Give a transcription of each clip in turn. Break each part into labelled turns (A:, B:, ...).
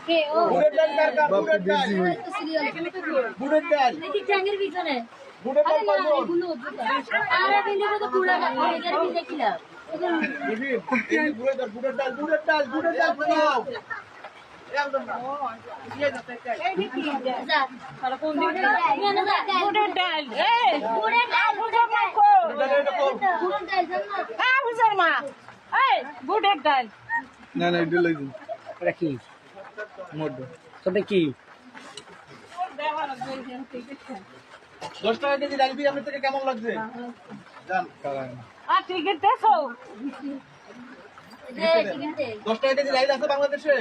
A: কে ও
B: বুড়ের ডাল কার বুড়ের ডাল বুড়ের ডাল
A: দেখি ট্যাঙ্গের পিছনে
B: বুড়ের ডাল পাবো
A: আরে বিন্দু তো পুরা না এর বিন্দু কিলা
B: এই বুড়ের ডাল পাও একদম না
A: যা সারা কোন দিকে যা
C: বুটের ডাল এই
A: পুরে ডাল
C: বুটের ডাল কো
A: পুরো ডাল জানো
C: হুজুর মা এই বুটের ডাল
D: না না এটা লাগবে
E: এটা কি
D: মোটো
E: তবে কি
B: 10 টাকা কেজি ডাল বিয়ে আপনার থেকে কেমন লাগছে জান
C: আর টিকিট দেছো
A: দে ঠিক আছে
B: 10 টাকা কেজি ডাল আছে বাংলাদেশে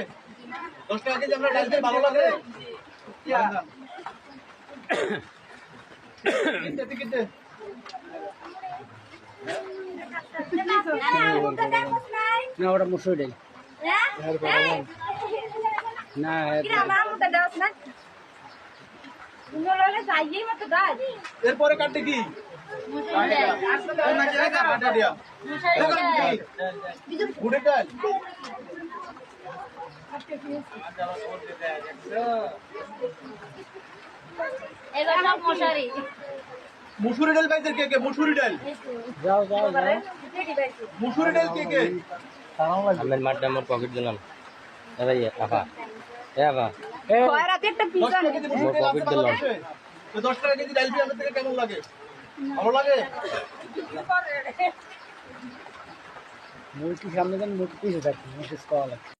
B: 10 টাকা কেজি আমরা ডাল দিয়ে ভালো লাগে টিকিট দে
E: না ওটা মুসুর ডাল না
B: এরপরে কাটতে কি না জায়গা কাটা দিয়া বুড়ের ডাল
A: এবার সব মশারি
B: মুসুরি ডাল পাইছে কে মুসুরি ডাল
E: যাও যাও যাও
B: মুসুরি ডাল কে
F: আমের মাঠটা আমার পকেট দিলাম ভাই আফা আফা
E: এ
B: 10 টাকা কেজি মুসুরি ডাল আছে বাংলাদেশে তো 10 টাকা কেজি ডাল বিয়ে আপনার থেকে কেমন লাগে ভালো লাগে
E: মূর্তি সামনে দেন মূর্তি পিছিয়ে থাকবে মেসেজ করা লাগবে